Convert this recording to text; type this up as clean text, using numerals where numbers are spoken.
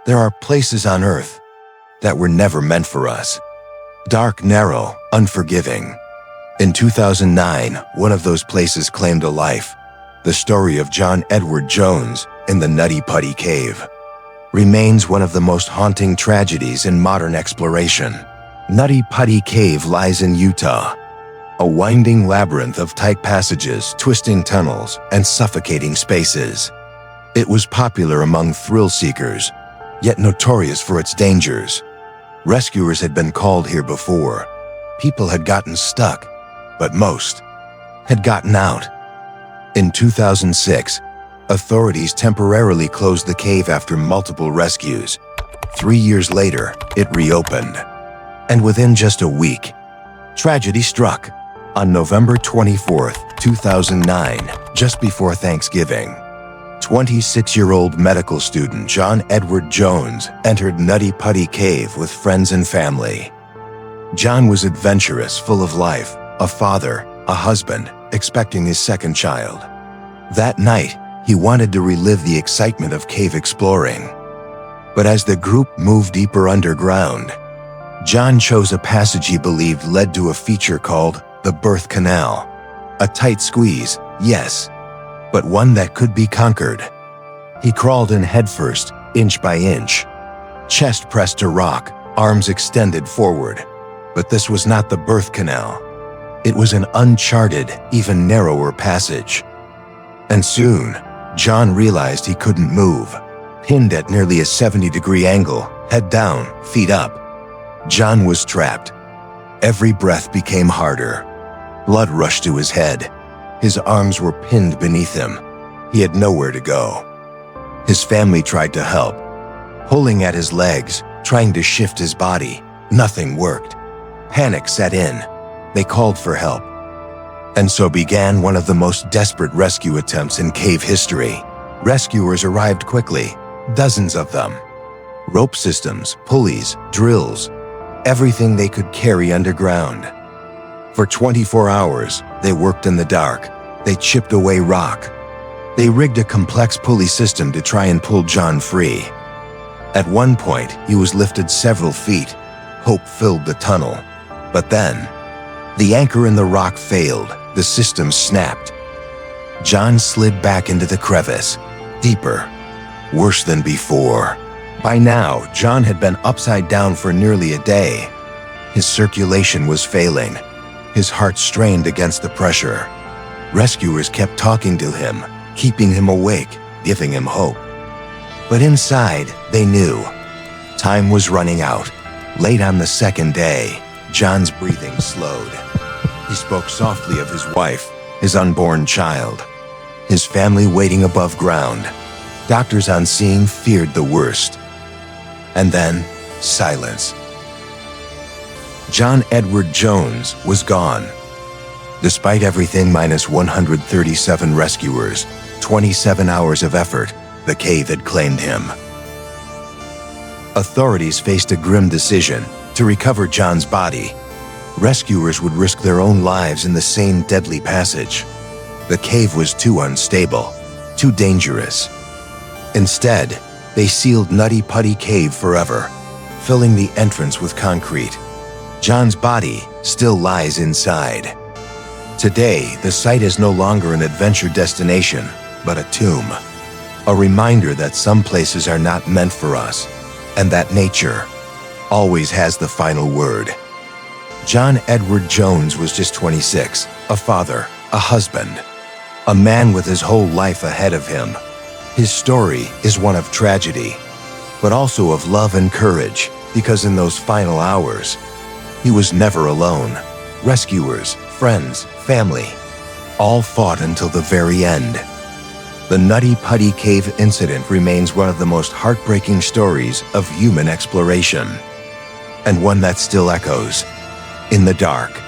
There are places on Earth that were never meant for us. Dark, narrow, unforgiving. In 2009, one of those places claimed a life. The story of John Edward Jones in the Nutty Putty Cave remains one of the most haunting tragedies in modern exploration. Nutty Putty Cave lies in Utah, a winding labyrinth of tight passages, twisting tunnels, and suffocating spaces. It was popular among thrill seekers, yet notorious for its dangers. Rescuers had been called here before. People had gotten stuck, but most had gotten out. In 2006, authorities temporarily closed the cave after multiple rescues. 3 years later, it reopened. And within just a week, tragedy struck. On November 24th, 2009, just before Thanksgiving, 26-year-old medical student John Edward Jones entered Nutty Putty Cave with friends and family. John was adventurous, full of life, a father, a husband, expecting his second child. That night, he wanted to relive the excitement of cave exploring. But as the group moved deeper underground, John chose a passage he believed led to a feature called the birth canal. A tight squeeze, yes, but one that could be conquered. He crawled in headfirst, inch by inch, chest pressed to rock, arms extended forward. But this was not the birth canal. It was an uncharted, even narrower passage. And soon, John realized he couldn't move. Pinned at nearly a 70-degree angle, head down, feet up, John was trapped. Every breath became harder. Blood rushed to his head. His arms were pinned beneath him. He had nowhere to go. His family tried to help, pulling at his legs, trying to shift his body. Nothing worked. Panic set in. They called for help. And so began one of the most desperate rescue attempts in cave history. Rescuers arrived quickly, dozens of them. Rope systems, pulleys, drills, everything they could carry underground. For 24 hours, they worked in the dark. They chipped away rock. They rigged a complex pulley system to try and pull John free. At one point, he was lifted several feet. Hope filled the tunnel. But then, the anchor in the rock failed. The system snapped. John slid back into the crevice, deeper, worse than before. By now, John had been upside down for nearly a day. His circulation was failing. His heart strained against the pressure. Rescuers kept talking to him, keeping him awake, giving him hope. But inside, they knew. Time was running out. Late on the second day, John's breathing slowed. He spoke softly of his wife, his unborn child, his family waiting above ground. Doctors on scene feared the worst. And then, silence. John Edward Jones was gone. Despite everything minus 137 rescuers, 27 hours of effort, the cave had claimed him. Authorities faced a grim decision to recover John's body. Rescuers would risk their own lives in the same deadly passage. The cave was too unstable, too dangerous. Instead, they sealed Nutty Putty Cave forever, filling the entrance with concrete. John's body still lies inside. Today, the site is no longer an adventure destination, but a tomb. A reminder that some places are not meant for us, and that nature always has the final word. John Edward Jones was just 26, a father, a husband, a man with his whole life ahead of him. His story is one of tragedy, but also of love and courage, because in those final hours, he was never alone. Rescuers, friends, family, all fought until the very end. The Nutty Putty Cave incident remains one of the most heartbreaking stories of human exploration, and one that still echoes in the dark.